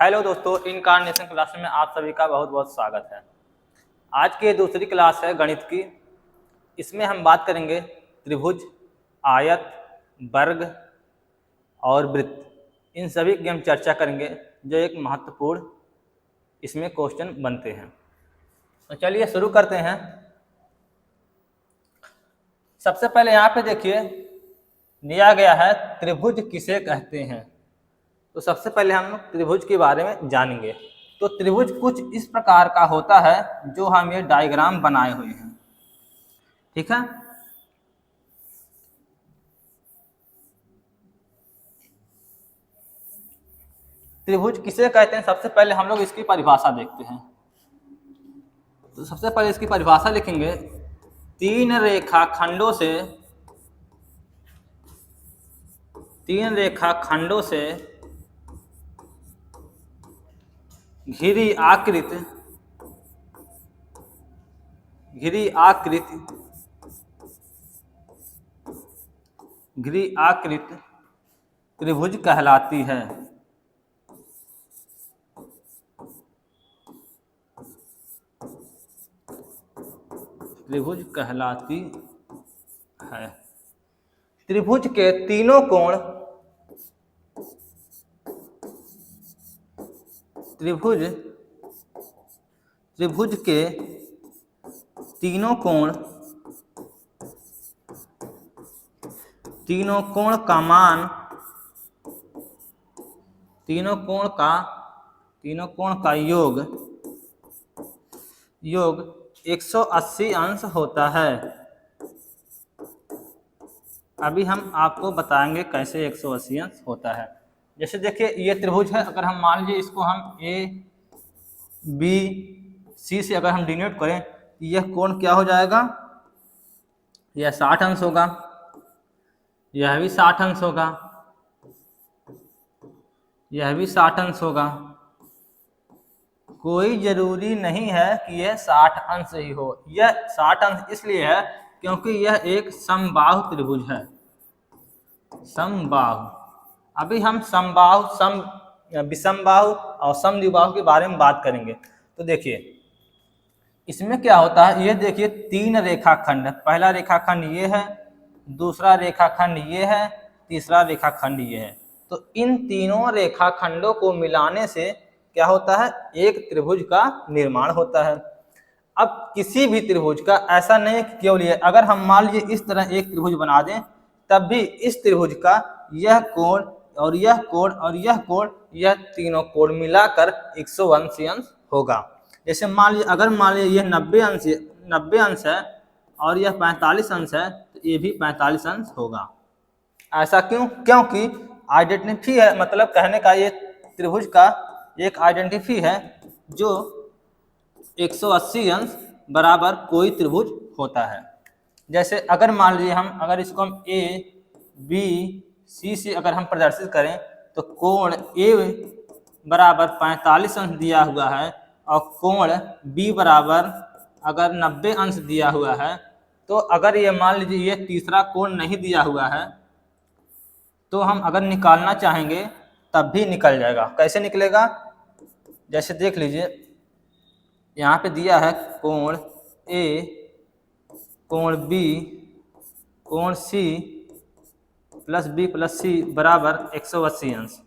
Hello दोस्तों, incarnation class में आप सभी का बहुत बहुत स्वागत है। आज की दूसरी क्लास है गणित की। इसमें हम बात करेंगे त्रिभुज, आयत, वर्ग और वृत्त। इन सभी की हम चर्चा करेंगे जो एक महत्वपूर्ण इसमें क्वेश्चन बनते हैं। तो चलिए शुरू करते हैं। सबसे पहले यहाँ पे देखिए दिया गया है त्रिभुज किसे कहते हैं। तो सबसे पहले हम त्रिभुज के बारे में जानेंगे। तो त्रिभुज कुछ इस प्रकार का होता है जो हम ये डायग्राम बनाए हुए हैं, ठीक है। त्रिभुज किसे कहते हैं, सबसे पहले हम लोग इसकी परिभाषा देखते हैं। तो सबसे पहले इसकी परिभाषा लिखेंगे, तीन रेखाखंडों से घिरी आकृत त्रिभुज कहलाती है। त्रिभुज कहलाती है। त्रिभुज के तीनों कोण त्रिभुज के तीनों कोण का मान योग 180 अंश होता है। अभी हम आपको बताएंगे कैसे 180 अंश होता है। जैसे देखिए ये त्रिभुज है, अगर हम मान लीजिए इसको हम ए बी सी से अगर हम डिनोट करें तो यह कोण क्या हो जाएगा, यह 60 अंश होगा, यह भी 60 अंश होगा, यह भी 60 अंश होगा। कोई जरूरी नहीं है कि यह 60 अंश ही हो। यह 60 अंश इसलिए है क्योंकि यह एक समबाहु त्रिभुज है। समबाहु, अभी हम समबाहु, विषमबाहु और समद्विबाहु के बारे में बात करेंगे। तो देखिए इसमें क्या होता है, ये देखिए तीन रेखाखंड, पहला रेखाखंड ये है, दूसरा रेखाखंड ये है, तीसरा रेखाखंड ये है। तो इन तीनों रेखाखंडों को मिलाने से क्या होता है, एक त्रिभुज का निर्माण होता है। अब किसी भी त्रिभुज का ऐसा नहीं है कि केवल ये, अगर हम मान लीजिए इस तरह एक त्रिभुज बना दें तब भी इस त्रिभुज का यह कोण और यह कोण और यह कोण, यह तीनों कोण मिलाकर 180 अंश होगा। जैसे मान लीजिए अगर मान लीजिए यह 90 अंश है और यह 45 अंश है तो ये भी 45 अंश होगा। ऐसा क्यों? क्योंकि आइडेंटिटी है, मतलब कहने का ये त्रिभुज का एक आइडेंटिटी है जो 180 अंश बराबर कोई त्रिभुज होता है। जैसे अगर मान लीजिए अगर इसको हम ए बी सी से अगर हम प्रदर्शित करें तो कोण ए बराबर 45 अंश दिया हुआ है और कोण बी बराबर अगर 90 अंश दिया हुआ है, तो अगर ये मान लीजिए ये तीसरा कोण नहीं दिया हुआ है तो हम अगर निकालना चाहेंगे तब भी निकल जाएगा। कैसे निकलेगा, जैसे देख लीजिए यहाँ पे दिया है कोण ए, कोण बी, कोण सी प्लस बी प्लस सी बराबर 180 अंश।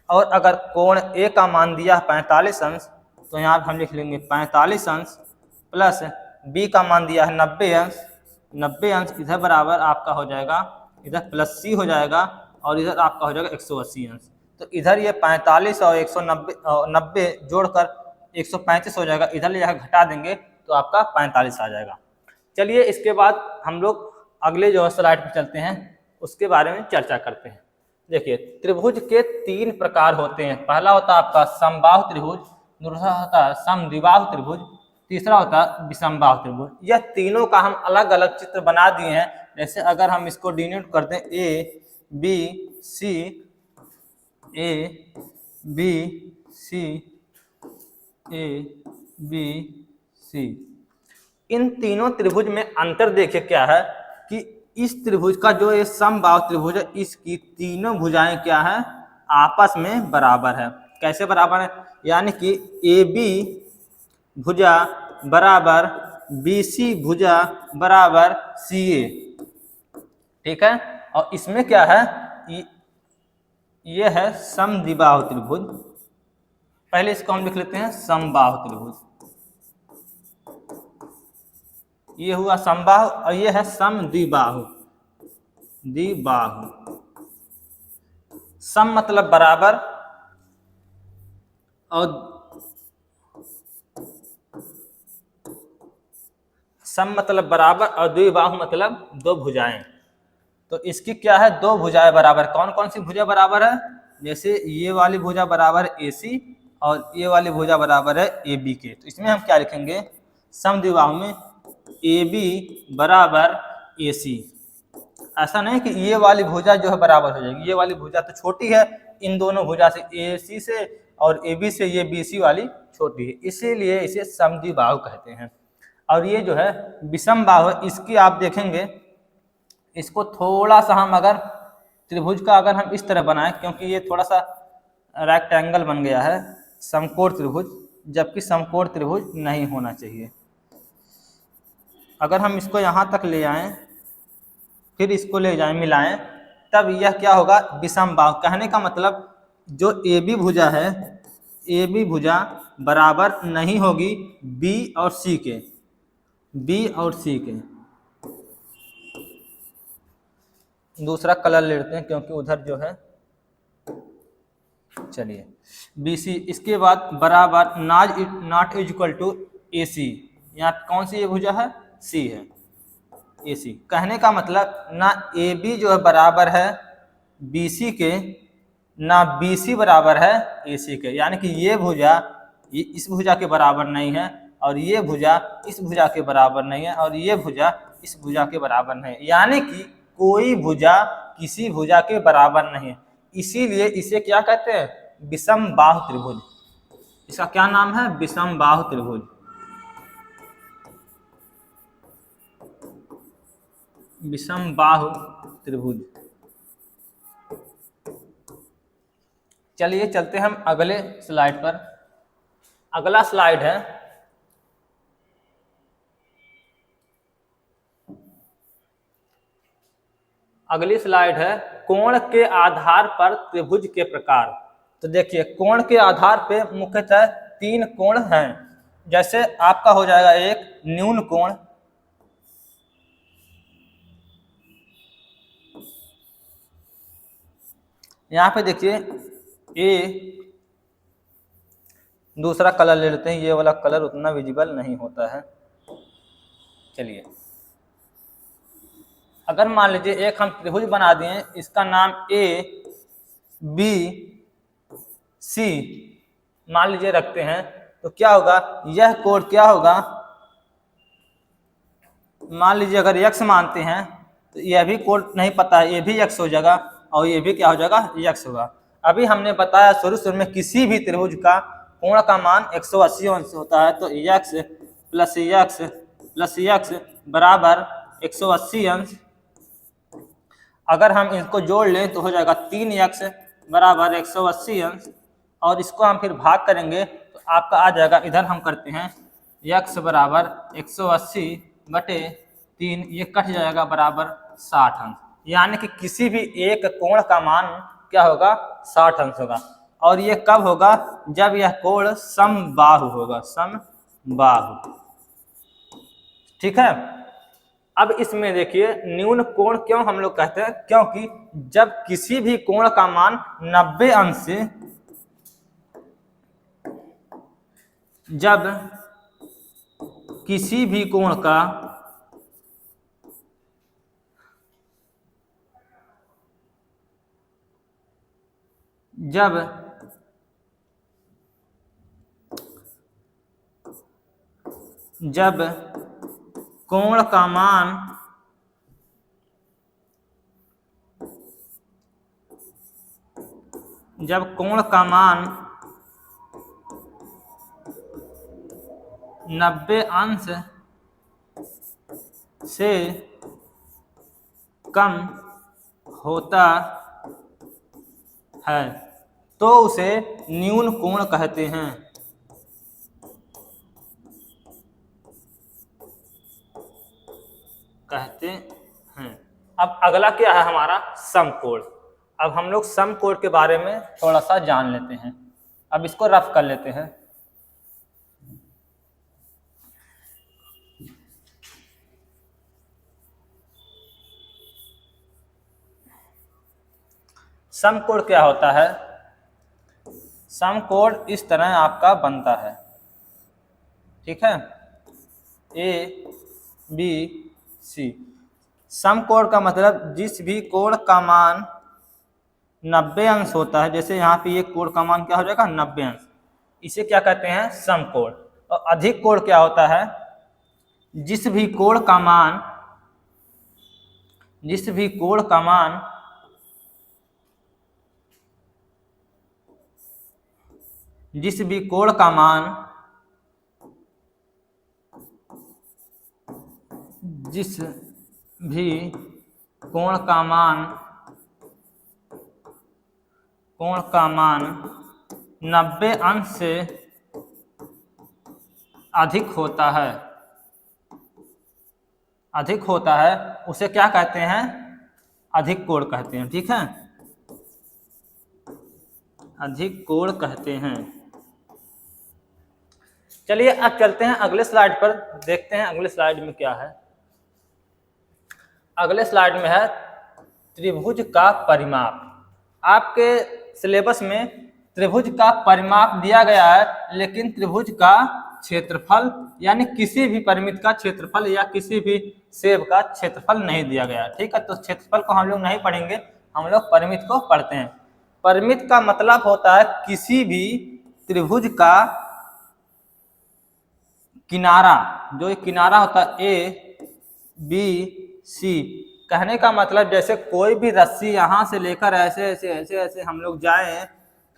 और अगर कोण ए का मान दिया 45 अंश तो यहाँ हम लिख लेंगे 45 अंश प्लस बी का मान दिया है 90 अंश। 90 अंश इधर बराबर आपका हो जाएगा, इधर प्लस सी हो जाएगा और इधर आपका हो जाएगा 180 अंश। तो इधर ये 45 और 190 जोड़कर 135 हो जाएगा, इधर ले जाकर घटा देंगे तो आपका 45 आ जाएगा। चलिए इसके बाद हम लोग अगले जो स्लाइड पर चलते हैं उसके बारे में चर्चा करते हैं। देखिए त्रिभुज के तीन प्रकार होते हैं। पहला होता है आपका समबाहु त्रिभुज, दूसरा होता है समद्विबाहु त्रिभुज, तीसरा होता है विषमबाहु त्रिभुज। यह तीनों का हम अलग अलग चित्र बना दिए हैं। जैसे अगर हम इसको डिनोट करते हैं A B C, A B C, A B C, इन तीनों त्रिभुज में अंतर देखिए क्या है कि इस त्रिभुज का जो ये समबाहु त्रिभुज है इसकी तीनों भुजाएं क्या है, आपस में बराबर है। कैसे बराबर है, यानी कि ए बी भुजा बराबर बी सी भुजा बराबर सी ए। ठीक है, और इसमें क्या है, ये है समद्विबाहु त्रिभुज। पहले इसको हम लिख लेते हैं समबाहु त्रिभुज। ये हुआ समबाहु और ये है समद्विबाहु। द्विबाहु, सम मतलब बराबर और सम मतलब बराबर और द्विबाहु मतलब दो भुजाएं। तो इसकी क्या है, दो भुजाएं बराबर। कौन कौन सी भुजा बराबर है, जैसे ये वाली भुजा बराबर ए सी और ये वाली भुजा बराबर है ए बी के। तो इसमें हम क्या लिखेंगे, समद्विबाहु में ए बी बराबर ए सी। ऐसा नहीं कि ये वाली भुजा जो है बराबर हो जाएगी, ये वाली भुजा तो छोटी है इन दोनों भुजा से, ए सी से और ए बी से ये बी सी वाली छोटी है, इसीलिए इसे समद्विबाहु कहते हैं। और ये जो है विषम बाहु, इसकी आप देखेंगे, इसको थोड़ा सा हम अगर त्रिभुज का अगर हम इस तरह बनाएं, क्योंकि ये थोड़ा सा रेक्टेंगल बन गया है, समकोण त्रिभुज, जबकि समकोण त्रिभुज नहीं होना चाहिए। अगर हम इसको यहाँ तक ले आएं फिर इसको ले जाएं मिलाएं, तब यह क्या होगा, विषम बाहु। कहने का मतलब जो ए बी भुजा है, ए बी भुजा बराबर नहीं होगी बी और सी के, बी और सी के। दूसरा कलर ले लेते हैं क्योंकि उधर जो है, चलिए बी सी। इसके बाद बराबर नॉट इक्वल टू ए सी। यहाँ कौन सी ये भुजा है, सी है, ए सी। कहने का मतलब ना ए बी जो है बराबर है बी सी के, ना बी सी बराबर है ए सी के। यानी कि ये भुजा इस भुजा के बराबर नहीं है और ये भुजा इस भुजा के बराबर नहीं है और ये भुजा इस भुजा के बराबर नहीं है। यानी कि कोई भुजा किसी भुजा के बराबर नहीं है, इसीलिए इसे क्या कहते हैं, विषम बाहु त्रिभुज। इसका क्या नाम है, विषम बाहु त्रिभुज। विषम बाहु त्रिभुज। चलिए चलते हम अगले स्लाइड पर। अगला स्लाइड है अगली स्लाइड है कोण के आधार पर त्रिभुज के प्रकार। तो देखिए कोण के आधार पे मुख्यतः तीन कोण हैं। जैसे आपका हो जाएगा एक न्यून कोण, यहाँ पे देखिए ए, दूसरा कलर ले लेते हैं, ये वाला कलर उतना विजिबल नहीं होता है। चलिए अगर मान लीजिए एक हम त्रिभुज बना दिए, इसका नाम ए बी सी मान लीजिए रखते हैं, तो क्या होगा, यह कोण क्या होगा, मान लीजिए अगर x मानते हैं तो यह भी कोण नहीं पता है, ये भी x हो जाएगा और ये भी क्या हो जाएगा, x होगा। अभी हमने बताया शुरू में किसी भी त्रिभुज का कोण का मान 180 अंश होता है, तो x प्लस x बराबर 180 अंश। अगर हम इसको जोड़ लें तो हो जाएगा 3x बराबर 180 अंश, और इसको हम फिर भाग करेंगे तो आपका आ जाएगा, इधर हम करते हैं x बराबर 180 बटे 3, ये कट जाएगा बराबर 60 अंश। यानी कि किसी भी एक कोण का मान क्या होगा, 60 अंश होगा। और ये कब होगा, जब यह कोण समबाहु होगा, समबाहु। ठीक है। अब इसमें देखिए न्यून कोण क्यों हम लोग कहते हैं, क्योंकि जब किसी भी कोण का मान 90 अंश से, जब किसी भी कोण का जब कोण का मान जब कोण का मान 90 अंश से कम होता है, तो उसे न्यून कोण कहते हैं। अब अगला क्या है हमारा समकोण। अब हम लोग समकोण के बारे में थोड़ा सा जान लेते हैं। अब इसको रफ कर लेते हैं। समकोण क्या होता है? समकोण इस तरह आपका बनता है, ठीक है, ए बी सी। समकोण का मतलब जिस भी कोण का मान 90 अंश होता है, जैसे यहाँ पे ये कोण का मान क्या हो जाएगा 90 अंश, इसे क्या कहते हैं समकोण। और अधिक कोण क्या होता है? जिस भी कोण का मान जिस भी कोण का मान जिस भी कोण का मान जिस भी कोण का मान 90 अंश से अधिक होता है उसे क्या कहते हैं? अधिक कोण कहते हैं, ठीक है, अधिक कोण कहते हैं। चलिए अब चलते हैं अगले स्लाइड पर, देखते हैं अगले स्लाइड में क्या है। अगले स्लाइड में है त्रिभुज का परिमाप। आपके सिलेबस में त्रिभुज का परिमाप दिया गया है, लेकिन त्रिभुज का क्षेत्रफल यानी किसी भी परिमित का क्षेत्रफल या किसी भी सेब का क्षेत्रफल नहीं दिया गया, ठीक है। तो क्षेत्रफल को हम लोग नहीं पढ़ेंगे, हम लोग परिमित को पढ़ते हैं। परिमित का मतलब होता है किसी भी त्रिभुज का किनारा, जो किनारा होता है ए बी सी, कहने का मतलब जैसे कोई भी रस्सी यहाँ से लेकर ऐसे ऐसे ऐसे ऐसे हम लोग जाएं,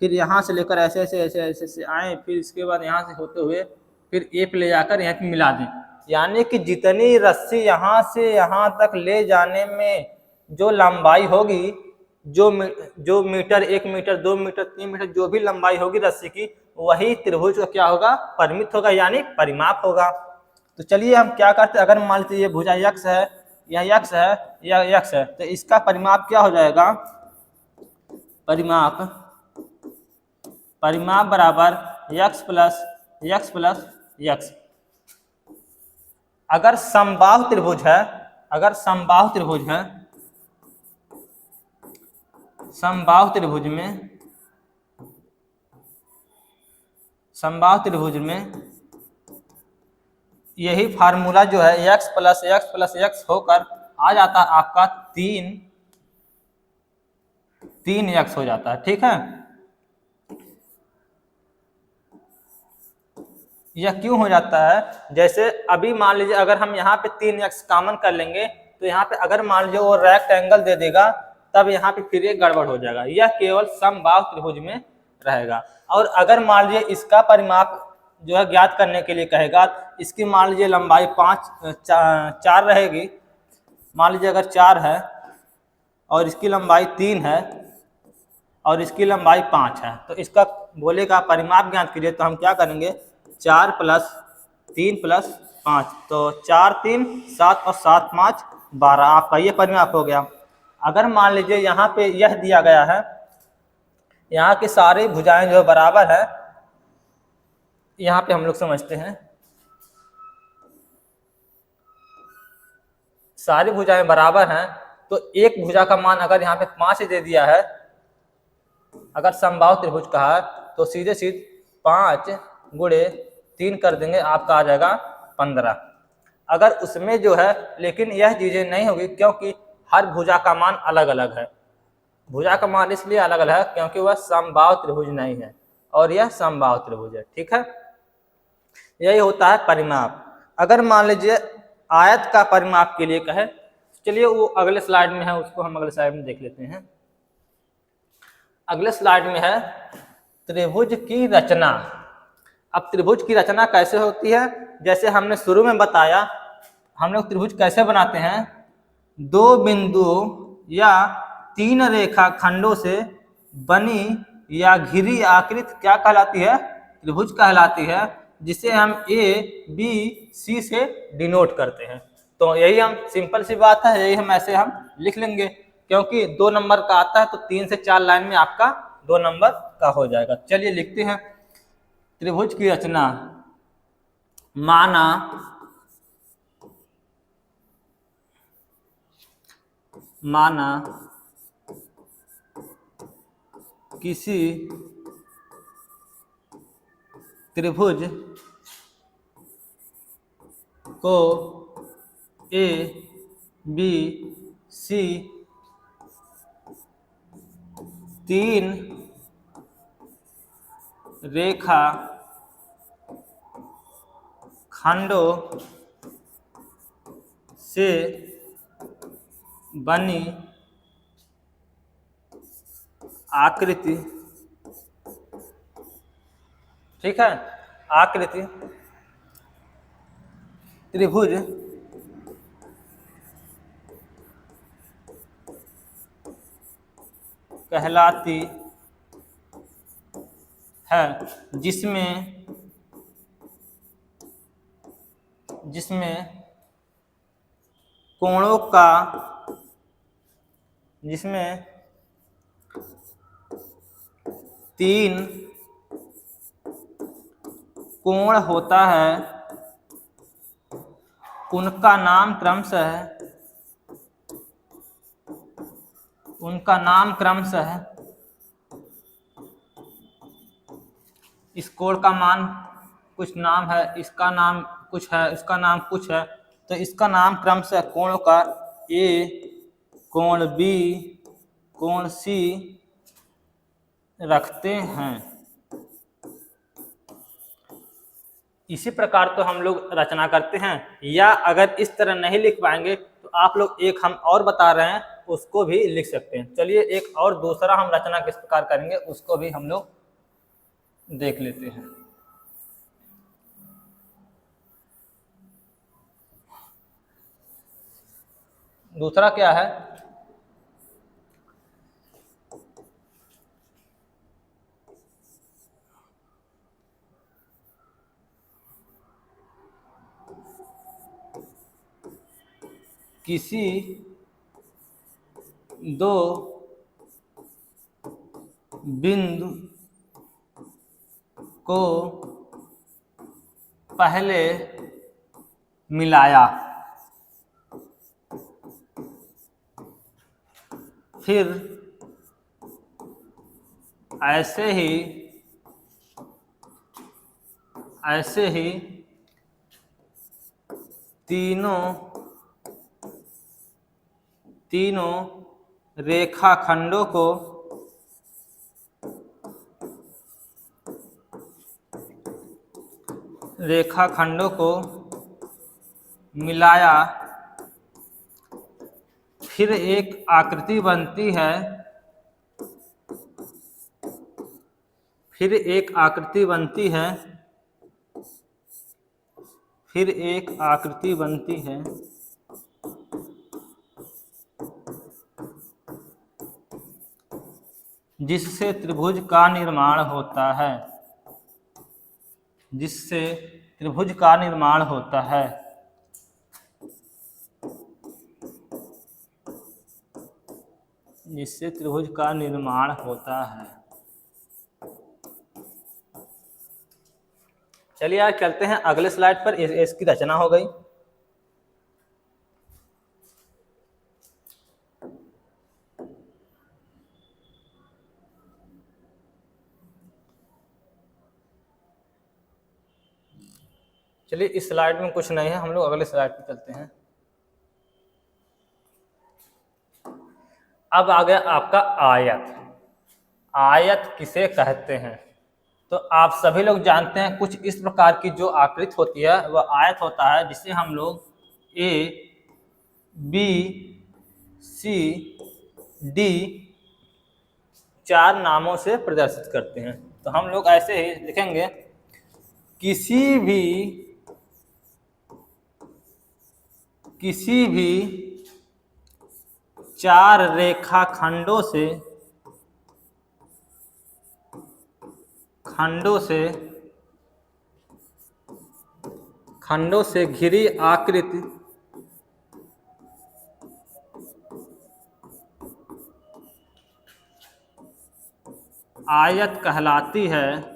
फिर यहाँ से लेकर ऐसे ऐसे ऐसे ऐसे ऐसे आए, फिर इसके बाद यहाँ से होते हुए फिर ए पे ले जाकर यहाँ पे मिला दें, यानी कि जितनी रस्सी यहाँ से यहाँ तक ले जाने में जो लंबाई होगी, जो मीटर 1 मीटर 2 मीटर 3 मीटर जो भी लंबाई होगी रस्सी की, वही त्रिभुज का क्या होगा? परिमित होगा, यानी परिमाप होगा। तो चलिए हम क्या करते हैं, अगर मान लीजिए ये भुजा यक्स है, यह यक्स है, यह यक्स है, तो इसका परिमाप क्या हो जाएगा? परिमाप बराबर यक्स प्लस यक्स। अगर समबाहु त्रिभुज है, समबाहु त्रिभुज में यही फार्मूला जो है x प्लस एक्स होकर आ जाता है आपका 3x हो जाता है, ठीक है। यह क्यों हो जाता है? जैसे अभी मान लीजिए अगर हम यहाँ पे 3x कॉमन कर लेंगे, तो यहाँ पे अगर मान लीजिए वो रेक्ट एंगल दे देगा, तब यहाँ पे फिर ये गड़बड़ हो जाएगा। यह केवल समबाहु त्रिभुज में रहेगा। और अगर मान लीजिए इसका परिमाप जो है ज्ञात करने के लिए कहेगा, इसकी मान लीजिए लंबाई 4 रहेगी, मान लीजिए अगर 4 है और इसकी लंबाई 3 है और इसकी लंबाई 5 है, तो इसका बोलेगा परिमाप ज्ञात कीजिए, तो हम क्या करेंगे 4 प्लस 3 प्लस 5, तो 4 3 7 और 7 5 12, आपका ये परिमाप हो गया। अगर मान लीजिए यहाँ पे यह दिया गया है, यहाँ की सारी भुजाएं जो बराबर है, यहाँ पे हम लोग समझते हैं सारी भुजाएं बराबर हैं, तो एक भुजा का मान अगर यहाँ पे 5 दे दिया है, अगर समबाहु त्रिभुज का है, तो सीधे 5 गुणे 3 कर देंगे, आपका आ जाएगा 15। अगर उसमें जो है, लेकिन यह चीजें नहीं होगी क्योंकि हर भुजा का मान अलग अलग है। भुजा का मान इसलिए अलग अलग है क्योंकि वह समबाहु त्रिभुज नहीं है और यह समबाहु त्रिभुज है, ठीक है। यही होता है परिमाप। अगर मान लीजिए आयत का परिमाप के लिए कहे, चलिए वो अगले स्लाइड में है, उसको हम अगले स्लाइड में देख लेते हैं। अगले स्लाइड में है त्रिभुज की रचना। अब त्रिभुज की रचना कैसे होती है? जैसे हमने शुरू में बताया, हम लोग त्रिभुज कैसे बनाते हैं? 2 बिंदुओं या 3 रेखा खंडों से बनी या घिरी आकृति क्या कहलाती है? त्रिभुज कहलाती है, जिसे हम ए बी सी से डिनोट करते हैं। तो यही हम सिंपल सी बात है, यही हम ऐसे हम लिख लेंगे, क्योंकि 2 नंबर का आता है तो 3 से 4 लाइन में आपका 2 नंबर का हो जाएगा। चलिए लिखते हैं। त्रिभुज की रचना, माना किसी त्रिभुज को ए बी सी 3 रेखा खंडों से बनी आकृति, ठीक है, आकृति त्रिभुज कहलाती है, जिसमें कोणों का, जिसमें 3 कोण होता है, उनका नाम क्रमशः इस कोण का मान कुछ नाम है, इसका नाम कुछ है, इसका नाम कुछ है, तो इसका नाम क्रमशः कोणों का ए, कोण बी, कोण सी रखते हैं। इसी प्रकार तो हम लोग रचना करते हैं, या अगर इस तरह नहीं लिख पाएंगे तो आप लोग एक हम और बता रहे हैं उसको भी लिख सकते हैं। चलिए एक और दूसरा हम रचना किस प्रकार करेंगे उसको भी हम लोग देख लेते हैं। दूसरा क्या है? किसी 2 बिंदु को पहले मिलाया, फिर ऐसे ही तीनों रेखाखंडों को मिलाया, फिर एक आकृति बनती है, जिससे त्रिभुज का निर्माण होता है, जिससे त्रिभुज का निर्माण होता है। चलिए यार चलते हैं अगले स्लाइड पर। इसकी रचना हो गई। चलिए इस स्लाइड में कुछ नहीं है, हम लोग अगले स्लाइड पर चलते हैं। अब आ गया आपका आयत। आयत किसे कहते हैं? तो आप सभी लोग जानते हैं कुछ इस प्रकार की जो आकृति होती है वह आयत होता है, जिसे हम लोग ए बी सी डी 4 नामों से प्रदर्शित करते हैं। तो हम लोग ऐसे ही लिखेंगे, किसी भी 4 रेखाखंडों से खंडों से घिरी आकृति आयत कहलाती है।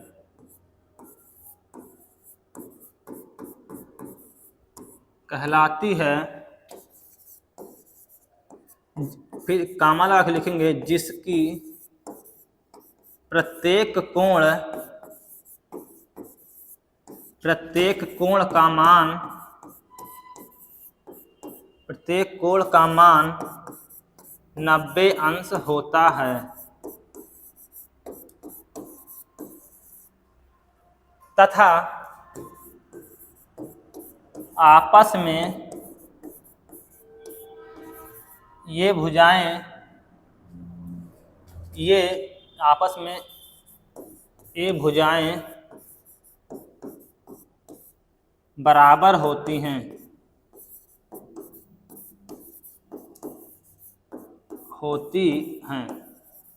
फिर कामा लगा के लिखेंगे जिसकी प्रत्येक कोण का मान 90 अंश होता है। तथा आपस में ये भुजाएं बराबर होती हैं।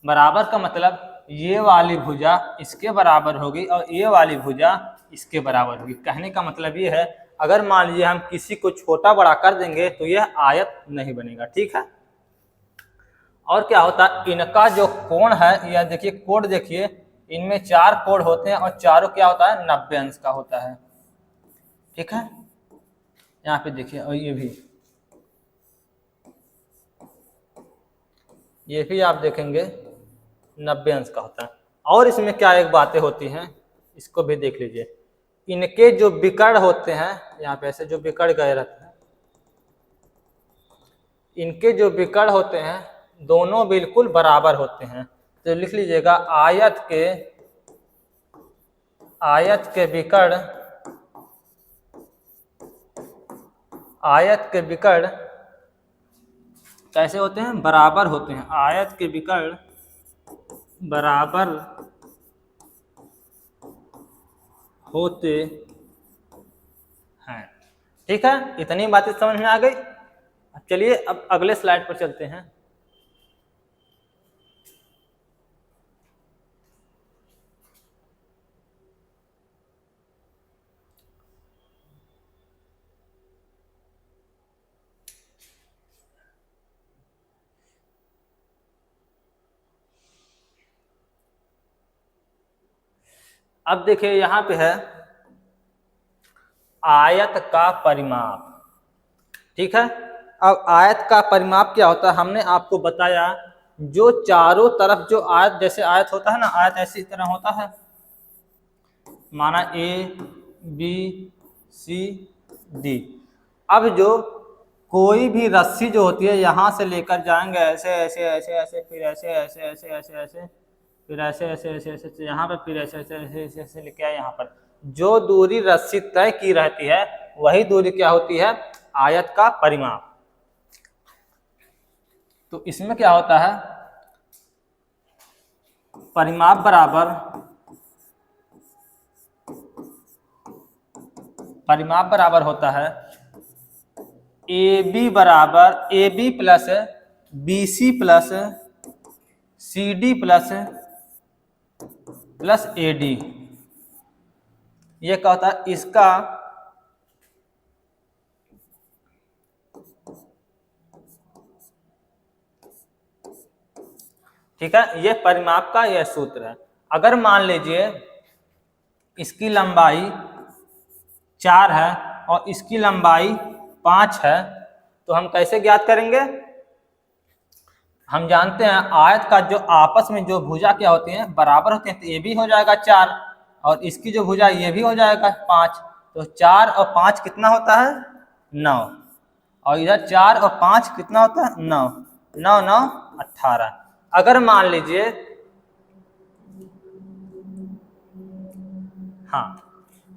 बराबर का मतलब ये वाली भुजा इसके बराबर होगी और ये वाली भुजा इसके बराबर होगी। कहने का मतलब ये है, अगर मान लीजिए हम किसी को छोटा बड़ा कर देंगे तो यह आयत नहीं बनेगा। ठीक है। और क्या होता है, इनका जो कोण है, यह देखिए कोण देखिए, इनमें 4 कोण होते हैं और चारों क्या होता है 90 अंश का होता है। ठीक है। यहाँ पे देखिए, और ये भी आप देखेंगे 90 अंश का होता है। और इसमें क्या एक बातें होती हैं, इसको भी देख लीजिए। इनके जो विकर्ण होते हैं, यहाँ पे ऐसे जो विकर्ण गए रहते हैं, इनके जो विकर्ण होते हैं दोनों बिल्कुल बराबर होते हैं। तो लिख लीजिएगा आयत के विकर्ण कैसे होते हैं, बराबर होते हैं। आयत के विकर्ण बराबर होते हैं। ठीक है। इतनी बातें समझ में आ गई। चलिए अब अगले स्लाइड पर चलते हैं। अब देखिए यहाँ पे है आयत का परिमाप। ठीक है। अब आयत का परिमाप क्या होता है, हमने आपको बताया जो चारों तरफ जो आयत, जैसे आयत होता है ना, आयत ऐसी तरह होता है, माना ABCD। अब जो कोई भी रस्सी जो होती है यहाँ से लेकर जाएंगे ऐसे ऐसे ऐसे ऐसे, फिर ऐसे ऐसे ऐसे ऐसे ऐसे, फिर ऐसे ऐसे ऐसे ऐसे यहाँ पर, फिर ऐसे ऐसे ऐसे ऐसे ऐसे लेके आए यहाँ पर, जो दूरी रस्सी तय की रहती है वही दूरी क्या होती है, आयत का परिमाप। तो इसमें क्या होता है, परिमाप बराबर होता है AB plus BC plus CD plus AD। ये क्या होता है, इसका ठीक है, ये परिमाप का यह सूत्र है। अगर मान लीजिए इसकी लंबाई 4 है और इसकी लंबाई 5 है, तो हम कैसे ज्ञात करेंगे। हम जानते हैं आयत का जो आपस में जो भुजा क्या होती हैं, बराबर होती हैं। तो ये भी हो जाएगा 4 और इसकी जो भुजा ये भी हो जाएगा 5। तो 4 और 5 कितना होता है, 9। और इधर 4 और 5 कितना होता है, 9। 9 9 18। अगर मान लीजिए, हाँ,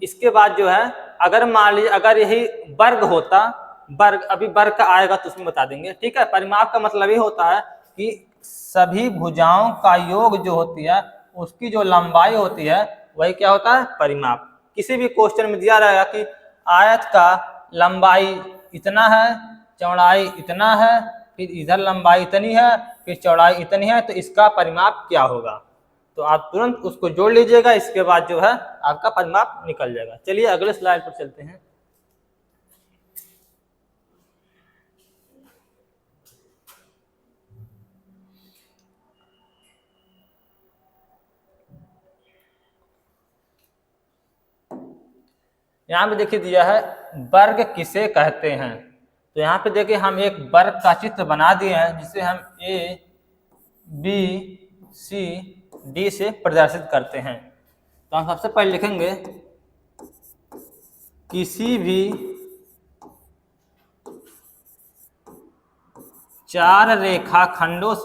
इसके बाद जो है, अगर मान लीजिए अगर यही वर्ग होता, वर्ग, अभी वर्ग का आएगा तो उसमें बता देंगे। ठीक है। परिमाप का मतलब ये होता है कि सभी भुजाओं का योग जो होती है उसकी जो लंबाई होती है वही क्या होता है, परिमाप। किसी भी क्वेश्चन में दिया रहेगा कि आयत का लंबाई इतना है, चौड़ाई इतना है, फिर इधर लंबाई इतनी है, फिर चौड़ाई इतनी है, तो इसका परिमाप क्या होगा। तो आप तुरंत उसको जोड़ लीजिएगा, इसके बाद जो है आपका परिमाप निकल जाएगा। चलिए अगले स्लाइड पर चलते हैं। यहाँ पे देखिए दिया है वर्ग किसे कहते हैं। तो यहाँ पे देखिए हम एक वर्ग का चित्र बना दिए हैं, जिसे हम ए बी सी डी से प्रदर्शित करते हैं। तो हम सबसे पहले लिखेंगे किसी भी 4 रेखाखंडों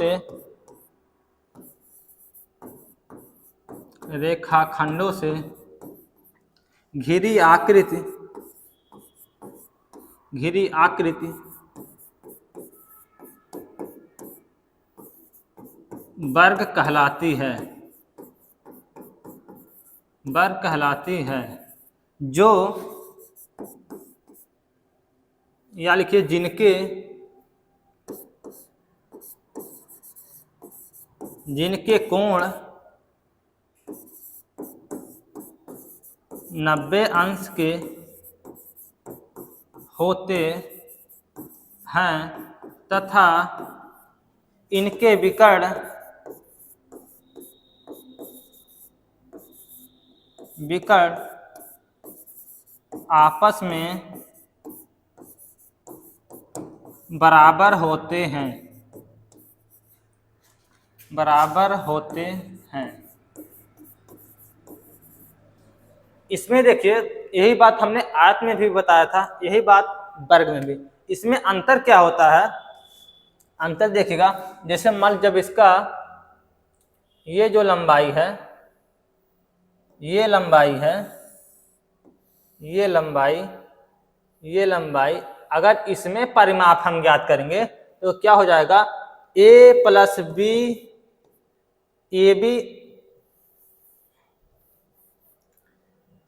से घिरी आकृति वर्ग कहलाती है, जो या लिखिए जिनके कोण 90 अंश के होते हैं तथा इनके विकर्ण आपस में बराबर होते हैं। इसमें देखिए यही बात हमने आयत में भी बताया था, यही बात वर्ग में भी। इसमें अंतर क्या होता है, अंतर देखिएगा, जैसे मान जब इसका ये जो लंबाई है, ये लंबाई अगर इसमें परिमाप हम ज्ञात करेंगे तो क्या हो जाएगा, A plus B A B,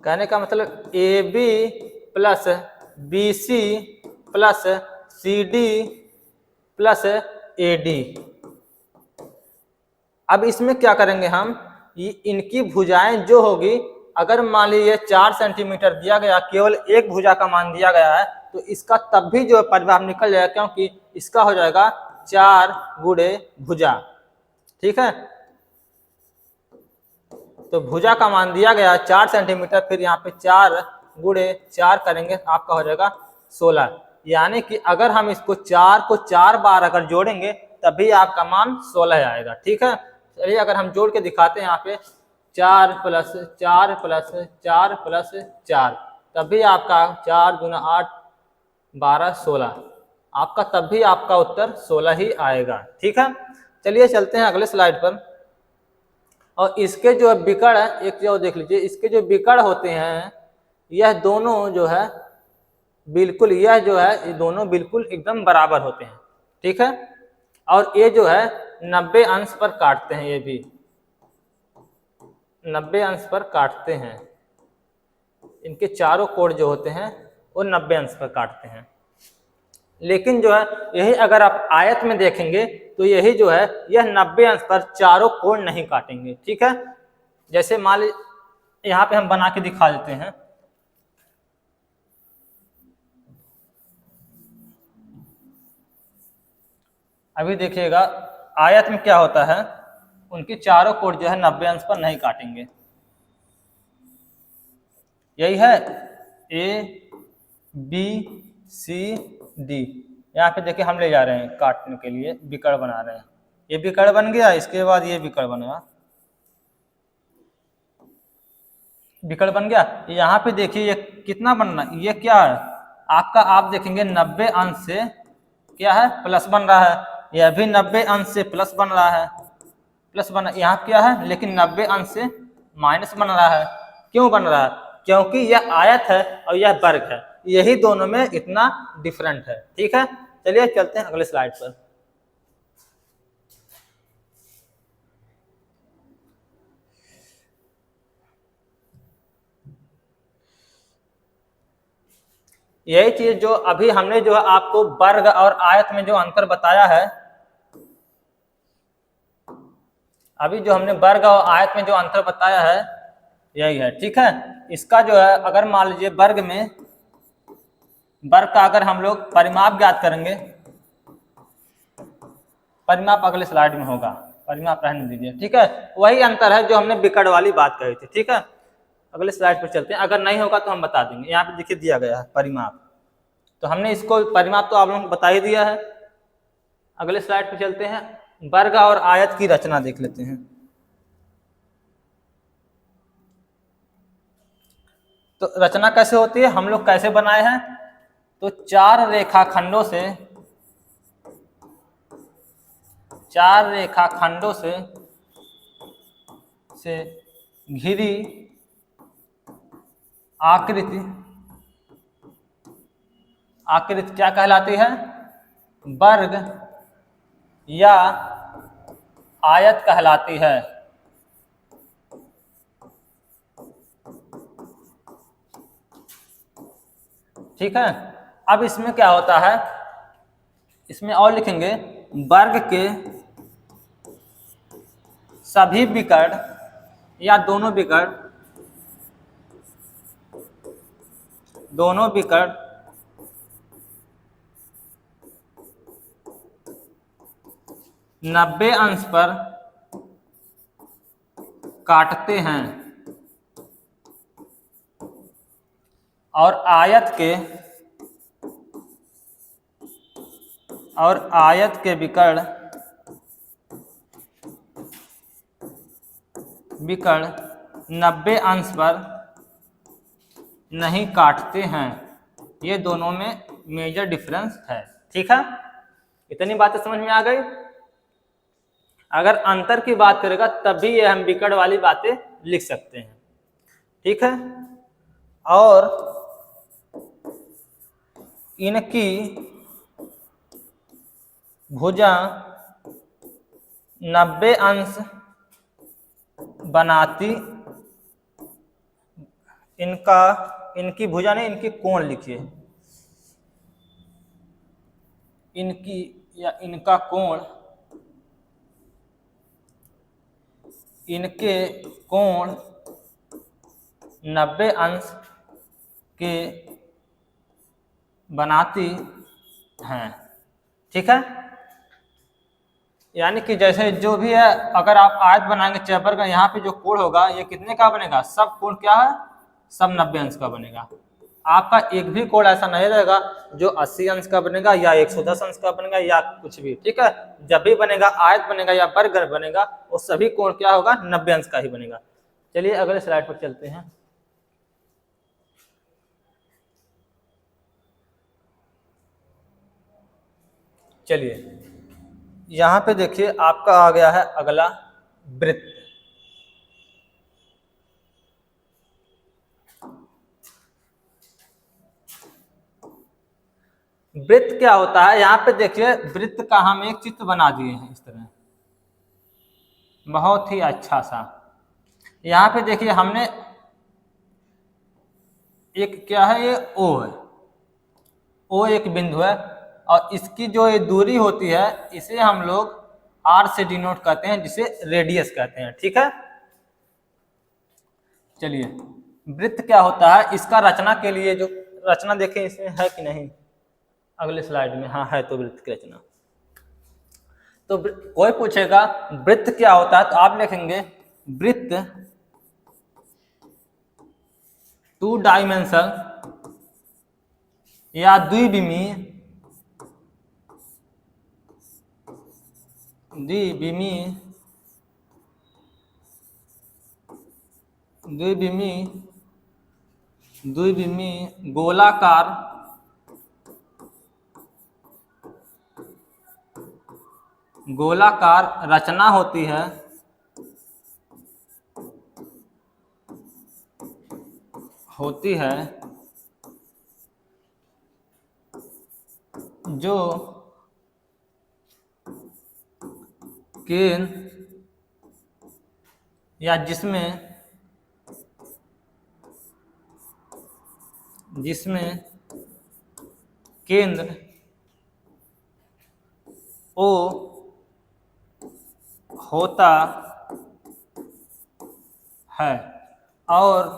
कहने का मतलब A B plus B C plus C D plus A D. अब इसमें क्या करेंगे हम, इनकी भुजाएं जो होगी, अगर मान लीजिए 4 सेंटीमीटर दिया गया, केवल एक भुजा का मान दिया गया है, तो इसका तब भी जो परिमाप निकल जाएगा, क्योंकि इसका हो जाएगा 4 गुणे भुजा। ठीक है, तो भुजा का मान दिया गया 4 सेंटीमीटर, फिर यहाँ पे 4 गुणे 4 करेंगे तो आपका हो जाएगा 16। यानी कि अगर हम इसको 4 को 4 बार अगर जोड़ेंगे तभी आपका मान 16 आएगा। ठीक है, चलिए अगर हम जोड़ के दिखाते हैं, यहाँ पे 4 प्लस 4 प्लस 4 प्लस 4, तभी आपका 4 गुना 8 12 16, आपका तब भी आपका उत्तर 16 ही आएगा। ठीक है, चलिए चलते हैं अगले स्लाइड पर। और इसके जो विकर्ण है, एक जो देख लीजिए, इसके जो विकर्ण होते हैं, यह दोनों जो है बिल्कुल, ये दोनों बिल्कुल एकदम बराबर होते हैं। ठीक है, और ये जो है 90 अंश पर काटते हैं, ये भी 90 अंश पर काटते हैं। इनके चारों कोण जो होते हैं वो 90 अंश पर काटते हैं। लेकिन जो है यही अगर आप आयत में देखेंगे तो यही जो है यह 90 अंश पर चारों कोण नहीं काटेंगे। ठीक है, जैसे मान लीजिए यहाँ पे हम बना के दिखा देते हैं। अभी देखिएगा आयत में क्या होता है, उनके चारों कोण जो है 90 अंश पर नहीं काटेंगे। यही है ए बी सी डी। यहाँ पे देखिए हम ले जा रहे हैं काटने के लिए, विकर्ण बना रहे हैं। ये विकर्ण बन गया, इसके बाद ये विकर्ण बनेगा, विकर्ण बन गया। यहाँ पे देखिए ये कितना बनना, ये क्या है आपका, आप देखेंगे 90 अंश से क्या है प्लस बन रहा है, यह भी 90 अंश से प्लस बन रहा है, प्लस बन, यहाँ क्या है लेकिन 90 अंश से माइनस बन रहा है। क्यों बन रहा है, क्योंकि यह आयत है और यह वर्ग है, यही दोनों में इतना डिफरेंट है। ठीक है, चलिए चलते हैं अगले स्लाइड पर। यही चीज जो अभी हमने जो है आपको वर्ग और आयत में जो अंतर बताया है, अभी जो हमने वर्ग और आयत में जो अंतर बताया है यही है, ठीक है। इसका जो है अगर मान लीजिए वर्ग में वर्ग का अगर हम लोग परिमाप ज्ञात करेंगे, परिमाप अगले स्लाइड में होगा, परिमाप रहने दीजिए, ठीक है। वही अंतर है जो हमने विकर्ण वाली बात कही थी, ठीक है। अगले स्लाइड पर चलते हैं, अगर नहीं होगा तो हम बता देंगे। यहाँ पे देखिए दिया गया है परिमाप, तो हमने इसको परिमाप तो आप लोगों को बता ही दिया है। अगले स्लाइड पर चलते हैं, वर्ग और आयत की रचना देख लेते हैं। तो रचना कैसे होती है, हम लोग कैसे बनाए हैं, तो चार रेखाखंडों से घिरी आकृति क्या कहलाती है, वर्ग या आयत कहलाती है। ठीक है। अब इसमें क्या होता है, इसमें और लिखेंगे वर्ग के सभी विकर्ण या दोनों विकर्ण 90 अंश पर काटते हैं और आयत के विकर्ण 90 अंश पर नहीं काटते हैं। ये दोनों में मेजर डिफरेंस है, ठीक है। इतनी बातें समझ में आ गई। अगर अंतर की बात करेगा तब भी ये हम विकर्ण वाली बातें लिख सकते हैं, ठीक है। और इनकी भुजा 90 अंश बनाती, इनकी भुजा नहीं, इनकी कोण लिखिए, इनकी या इनका कोण, इनके कोण 90 अंश के बनाती हैं, ठीक है। यानी कि जैसे जो भी है, अगर आप आयत बनाएंगे चैपर का, यहाँ पे जो कोण होगा ये कितने का बनेगा, सब कोण क्या है, सब 90 अंश का बनेगा। आपका एक भी कोण ऐसा नहीं रहेगा जो 80 अंश का बनेगा या 110 अंश का बनेगा या कुछ भी, ठीक है। जब भी बनेगा आयत बनेगा या वर्ग बनेगा वो सभी कोण क्या होगा, 90 अंश का ही बनेगा। चलिए अगले स्लाइड पर चलते हैं। चलिए यहाँ पे देखिए आपका आ गया है अगला वृत्त। वृत्त क्या होता है, यहाँ पे देखिए वृत्त का हम एक चित्र बना दिए हैं इस तरह, बहुत ही अच्छा सा। यहाँ पे देखिए हमने एक क्या है, ये ओ है, ओ एक बिंदु है और इसकी जो ये दूरी होती है इसे हम लोग आर से डिनोट करते हैं, जिसे रेडियस कहते हैं, ठीक है। चलिए वृत्त क्या होता है, इसका रचना के लिए जो रचना देखें इसमें है कि नहीं, अगले स्लाइड में, हाँ है तो वृत्त की रचना। तो कोई पूछेगा वृत्त क्या होता है, तो आप लिखेंगे वृत्त 2 डायमेंशन या द्विविमीय गोलाकार रचना होती है जो केंद्र या जिसमें केंद्र O होता है और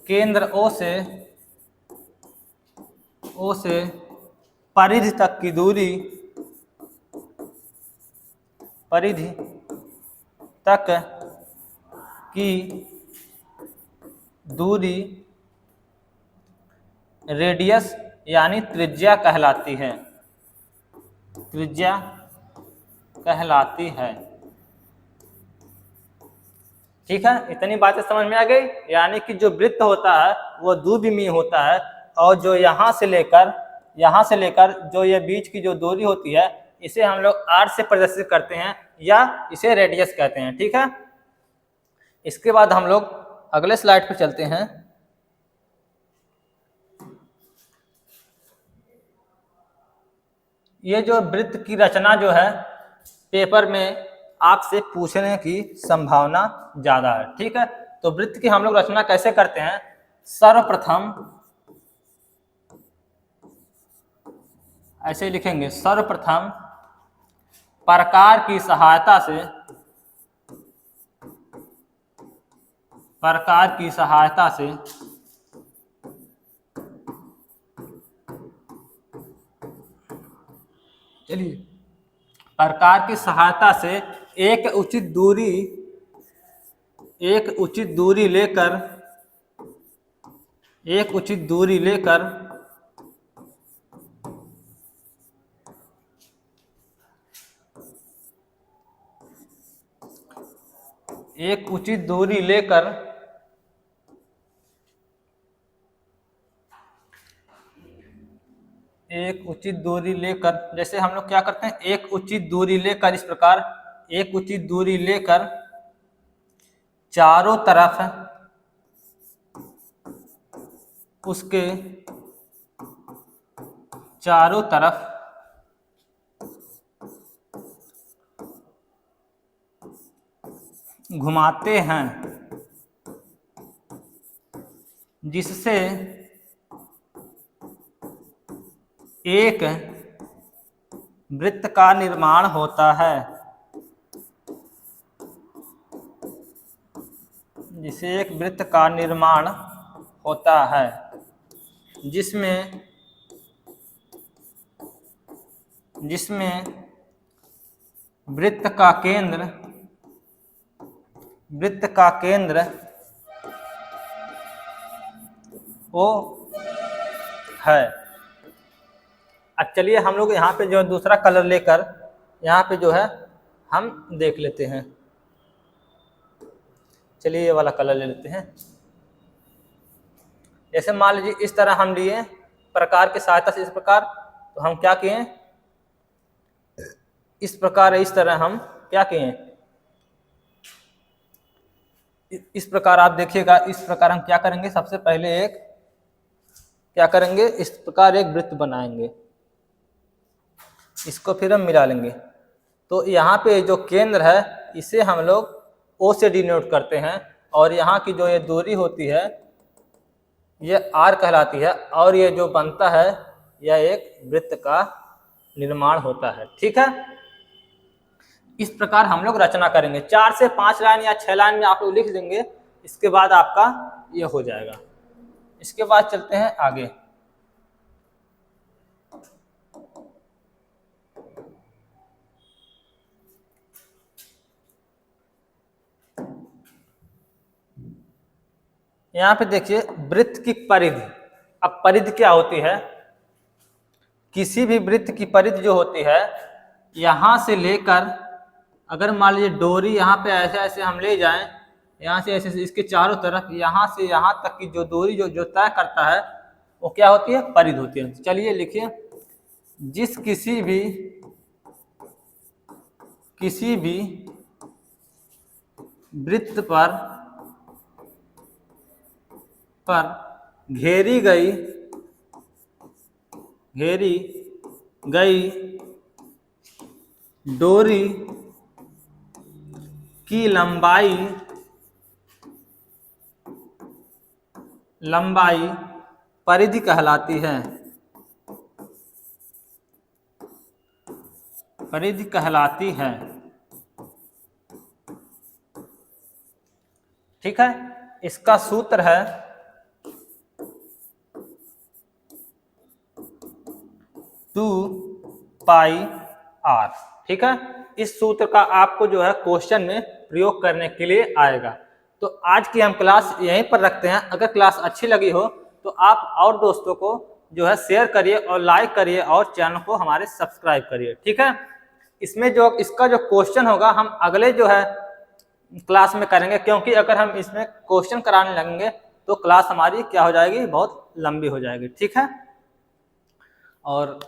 केंद्र ओ से परिधि तक की दूरी, परिधि तक की दूरी रेडियस यानी त्रिज्या कहलाती है, त्रिज्या कहलाती है। ठीक है, इतनी बातें समझ में आ गई। यानी कि जो वृत्त होता है वो द्विविमीय होता है और जो यहाँ से लेकर जो ये बीच की जो दूरी होती है इसे हम लोग r से प्रदर्शित करते हैं या इसे रेडियस कहते हैं। ठीक है, इसके बाद हम लोग अगले स्लाइड पे चलते हैं। ये जो वृत्त की रचना जो है पेपर में आपसे पूछने की संभावना ज़्यादा है। ठीक है, तो वृत्त की हम लोग रचना कैसे करते हैं? सर्वप्रथम ऐसे लिखेंगे, सर्वप्रथम प्रकार की सहायता से चलिए प्रकार की सहायता से एक उचित दूरी लेकर एक उचित दूरी लेकर जैसे हम लोग क्या करते हैं, एक उचित दूरी लेकर इस प्रकार एक उचित दूरी लेकर चारों तरफ उसके चारों तरफ घुमाते हैं, जिससे एक वृत्त का निर्माण होता है, जिसे एक वृत्त का निर्माण होता है, जिसमें वृत्त का केंद्र ओ है। अब चलिए हम लोग यहाँ पे जो दूसरा कलर लेकर यहाँ पे जो है हम देख लेते हैं। चलिए ये वाला कलर ले लेते हैं। जैसे मान लीजिए इस तरह हम लिए प्रकार की सहायता से, इस प्रकार, तो हम क्या किए, इस प्रकार इस तरह हम क्या किए, इस प्रकार आप देखिएगा। इस प्रकार हम क्या करेंगे, सबसे पहले क्या करेंगे, इस प्रकार एक वृत्त बनाएंगे, इसको फिर हम मिला लेंगे। तो यहाँ पे जो केंद्र है इसे हम लोग O से डिनोट करते हैं और यहाँ की जो ये दूरी होती है ये R कहलाती है और ये जो बनता है यह एक वृत्त का निर्माण होता है। ठीक है, इस प्रकार हम लोग रचना करेंगे। 4 से 5 लाइन या 6 लाइन में आप लोग लिख देंगे, इसके बाद आपका ये हो जाएगा। इसके बाद चलते हैं आगे। यहाँ पे देखिए वृत्त की परिधि। अब परिधि क्या होती है, किसी भी वृत्त की परिधि जो होती है, यहाँ से लेकर अगर मान लीजिए डोरी यहाँ पे ऐसे ऐसे हम ले जाएं, यहाँ से ऐसे इसके चारों तरफ यहाँ से यहाँ तक की जो दूरी जो तय करता है वो क्या होती है, परिधि होती है। चलिए लिखिए, जिस किसी भी वृत्त पर घेरी गई डोरी की लंबाई परिधि कहलाती है, परिधि कहलाती है। ठीक है। इसका सूत्र है 2πr। ठीक है, इस सूत्र का आपको जो है क्वेश्चन में प्रयोग करने के लिए आएगा। तो आज की हम क्लास यहीं पर रखते हैं। अगर क्लास अच्छी लगी हो तो आप और दोस्तों को जो है शेयर करिए और लाइक करिए और चैनल को हमारे सब्सक्राइब करिए। ठीक है, इसमें जो इसका जो क्वेश्चन होगा हम अगले जो है क्लास में करेंगे, क्योंकि अगर हम इसमें क्वेश्चन कराने लगेंगे तो क्लास हमारी क्या हो जाएगी, बहुत लंबी हो जाएगी। ठीक है, और